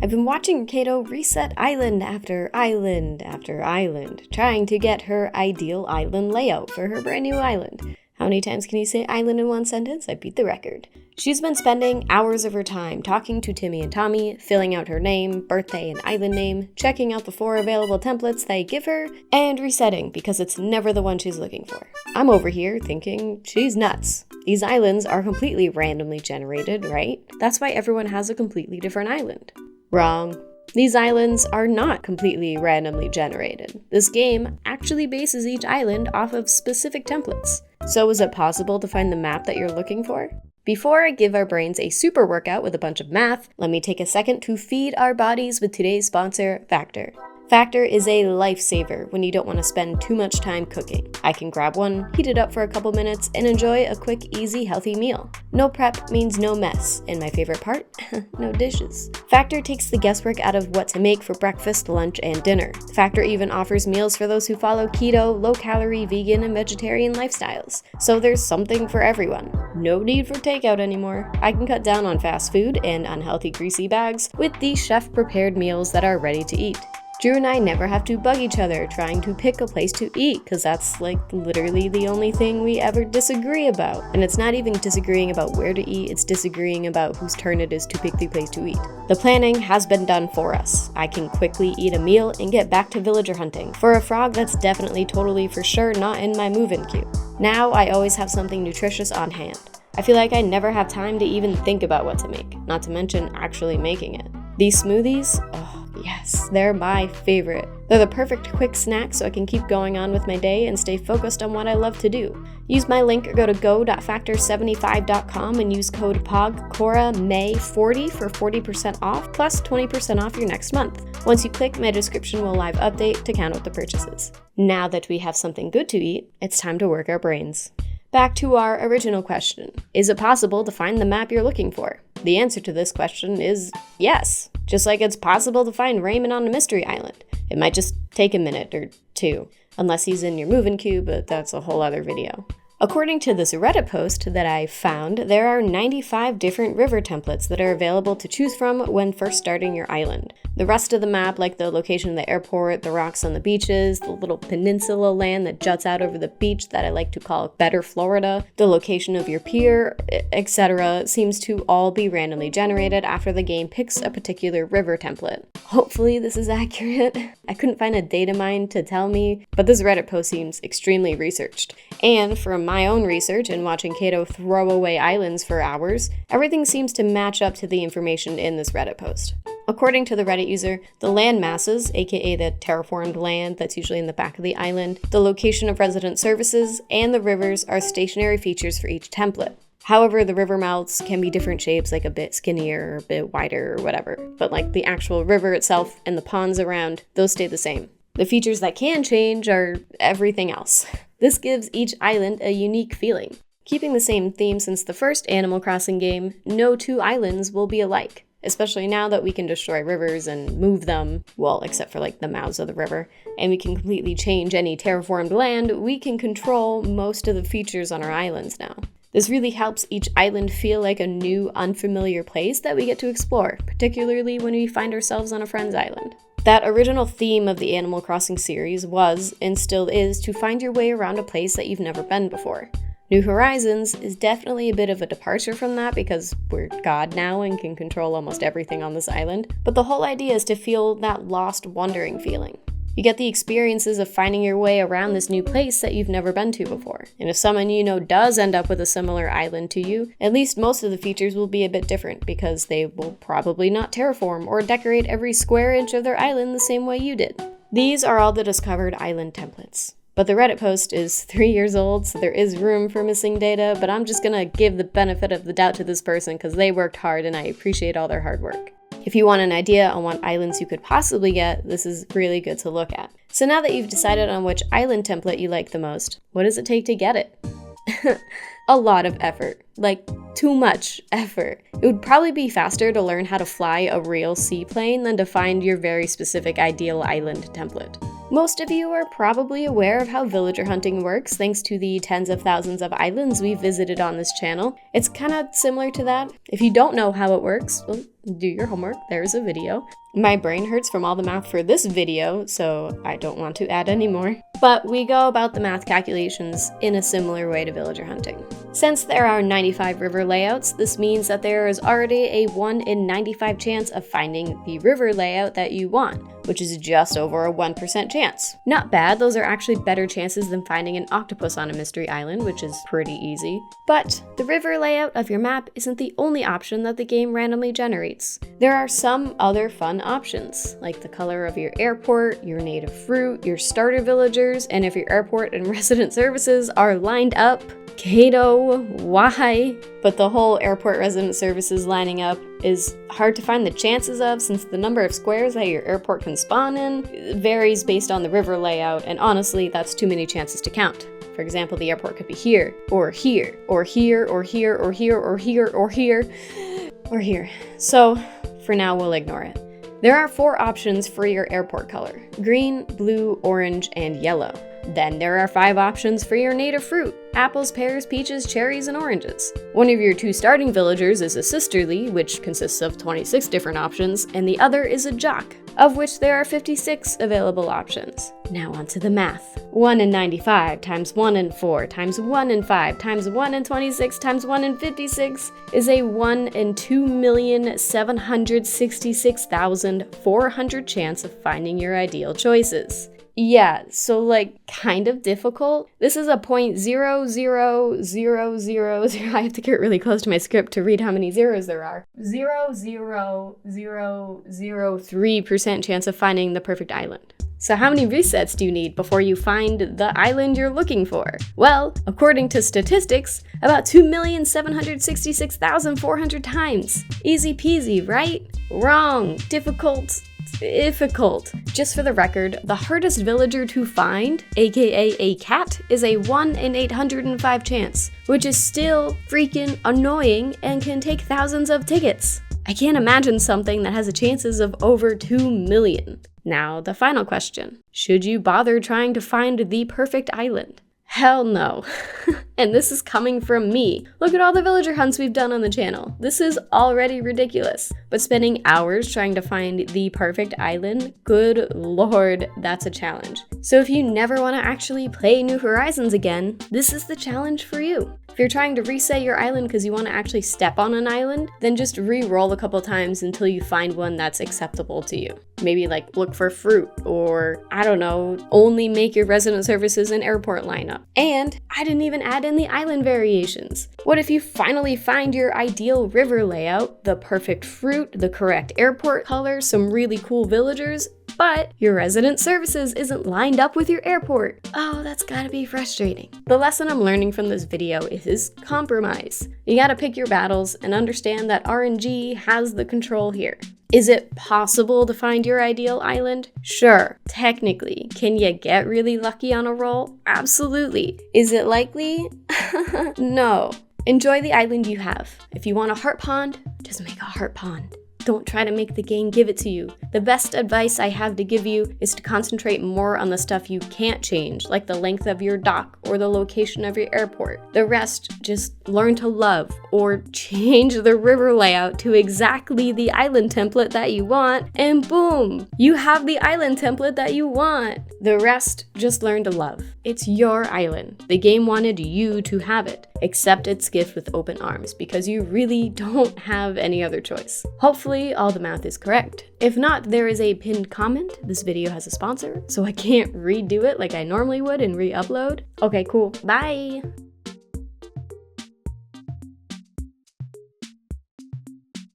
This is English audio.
I've been watching Kato reset island after island after island, trying to get her ideal island layout for her brand new island. How many times can you say island in one sentence? I beat the record. She's been spending hours of her time talking to Timmy and Tommy, filling out her name, birthday, and island name, checking out the 4 available templates they give her, and resetting because it's never the one she's looking for. I'm over here thinking she's nuts. These islands are completely randomly generated, right? That's why everyone has a completely different island. Wrong. These islands are not completely randomly generated. This game actually bases each island off of specific templates. So is it possible to find the map that you're looking for? Before I give our brains a super workout with a bunch of math, let me take a second to feed our bodies with today's sponsor, Factor. Factor is a lifesaver when you don't want to spend too much time cooking. I can grab one, heat it up for a couple minutes, and enjoy a quick, easy, healthy meal. No prep means no mess, and my favorite part, no dishes. Factor takes the guesswork out of what to make for breakfast, lunch, and dinner. Factor even offers meals for those who follow keto, low-calorie, vegan, and vegetarian lifestyles. So there's something for everyone. No need for takeout anymore. I can cut down on fast food and unhealthy greasy bags with these chef-prepared meals that are ready to eat. Drew and I never have to bug each other trying to pick a place to eat, because that's literally the only thing we ever disagree about. And it's not even disagreeing about where to eat, it's disagreeing about whose turn it is to pick the place to eat. The planning has been done for us. I can quickly eat a meal and get back to villager hunting for a frog that's definitely totally for sure not in my move-in queue. Now I always have something nutritious on hand. I feel like I never have time to even think about what to make, not to mention actually making it. These smoothies, yes, they're my favorite. They're the perfect quick snack so I can keep going on with my day and stay focused on what I love to do. Use my link or go to go.factor75.com and use code POGKORAMAY40 for 40% off plus 20% off your next month. Once you click, my description will live update to count up the purchases. Now that we have something good to eat, it's time to work our brains. Back to our original question. Is it possible to find the map you're looking for? The answer to this question is yes. Just like it's possible to find Raymond on a mystery island. It might just take a minute or two, unless he's in your move-in queue, but that's a whole other video. According to this Reddit post that I found, there are 95 different river templates that are available to choose from when first starting your island. The rest of the map, like the location of the airport, the rocks on the beaches, the little peninsula land that juts out over the beach that I like to call Better Florida, the location of your pier, etc., seems to all be randomly generated after the game picks a particular river template. Hopefully this is accurate. I couldn't find a data mine to tell me, but this Reddit post seems extremely researched. And from my own research and watching Kato throw away islands for hours, everything seems to match up to the information in this Reddit post. According to the Reddit user, the land masses, aka the terraformed land that's usually in the back of the island, the location of resident services, and the rivers are stationary features for each template. However, the river mouths can be different shapes, like a bit skinnier or a bit wider or whatever, but like the actual river itself and the ponds around, those stay the same. The features that can change are everything else. This gives each island a unique feeling. Keeping the same theme since the first Animal Crossing game, no 2 islands will be alike, especially now that we can destroy rivers and move them, well, except for like the mouths of the river, and we can completely change any terraformed land. We can control most of the features on our islands now. This really helps each island feel like a new, unfamiliar place that we get to explore, particularly when we find ourselves on a friend's island. That original theme of the Animal Crossing series was, and still is, to find your way around a place that you've never been before. New Horizons is definitely a bit of a departure from that because we're God now and can control almost everything on this island, but the whole idea is to feel that lost, wandering feeling. You get the experiences of finding your way around this new place that you've never been to before. And if someone you know does end up with a similar island to you, at least most of the features will be a bit different because they will probably not terraform or decorate every square inch of their island the same way you did. These are all the discovered island templates. But the Reddit post is 3 years old, so there is room for missing data, but I'm just gonna give the benefit of the doubt to this person because they worked hard and I appreciate all their hard work. If you want an idea on what islands you could possibly get, this is really good to look at. So now that you've decided on which island template you like the most, what does it take to get it? A lot of effort. Like, too much effort. It would probably be faster to learn how to fly a real seaplane than to find your very specific ideal island template. Most of you are probably aware of how villager hunting works thanks to the tens of thousands of islands we've visited on this channel. It's kind of similar to that. If you don't know how it works, well, do your homework, there's a video. My brain hurts from all the math for this video, so I don't want to add any more. But we go about the math calculations in a similar way to villager hunting. Since there are 95 river layouts, this means that there is already a 1 in 95 chance of finding the river layout that you want, which is just over a 1% chance. Not bad, those are actually better chances than finding an octopus on a mystery island, which is pretty easy. But the river layout of your map isn't the only option that the game randomly generates. There are some other fun options, like the color of your airport, your native fruit, your starter villagers, and if your airport and resident services are lined up. Kato, why? But the whole airport resident services lining up is hard to find the chances of, since the number of squares that your airport can spawn in varies based on the river layout, and honestly, that's too many chances to count. For example, the airport could be here, or here, or here, or here, or here, or here, or here, or here. So, for now, we'll ignore it. There are 4 options for your airport color: green, blue, orange, and yellow. Then there are 5 options for your native fruit: apples, pears, peaches, cherries, and oranges. One of your 2 starting villagers is a sisterly, which consists of 26 different options, and the other is a jock, of which there are 56 available options. Now onto the math. 1 in 95 times 1 in 4 times 1 in 5 times 1 in 26 times 1 in 56 is a 1 in 2,766,400 chance of finding your ideal choices. Yeah, so like kind of difficult. This is a 0.00000. I have to get really close to my script to read how many zeros there are. 0.00003% chance of finding the perfect island. So how many resets do you need before you find the island you're looking for? Well, according to statistics, about 2,766,400 times. Easy peasy, right? Wrong. Difficult. Just for the record, the hardest villager to find, aka a cat, is a 1 in 805 chance, which is still freaking annoying and can take thousands of tickets. I can't imagine something that has the chances of over 2 million. Now, the final question. Should you bother trying to find the perfect island? Hell no. And this is coming from me. Look at all the villager hunts we've done on the channel. This is already ridiculous. But spending hours trying to find the perfect island, good lord, that's a challenge. So if you never want to actually play New Horizons again, this is the challenge for you. If you're trying to reset your island because you want to actually step on an island, then just re-roll a couple times until you find one that's acceptable to you. Maybe like look for fruit, or I don't know, only make your resident services and airport lineup. And I didn't even add in the island variations. What if you finally find your ideal river layout, the perfect fruit, the correct airport color, some really cool villagers, but your resident services isn't lined up with your airport? Oh, that's gotta be frustrating. The lesson I'm learning from this video is compromise. You gotta pick your battles and understand that RNG has the control here. Is it possible to find your ideal island? Sure, technically. Can you get really lucky on a roll? Absolutely. Is it likely? No. Enjoy the island you have. If you want a heart pond, just make a heart pond. Don't try to make the game give it to you. The best advice I have to give you is to concentrate more on the stuff you can't change, like the length of your dock or the location of your airport. The rest, just learn to love or change the river layout to exactly the island template that you want, and boom, you have the island template that you want. The rest, just learn to love. It's your island. The game wanted you to have it. Accept its gift with open arms, because you really don't have any other choice. Hopefully, all the math is correct. If not, there is a pinned comment. This video has a sponsor, so I can't redo it like I normally would and re-upload. Okay, cool. Bye!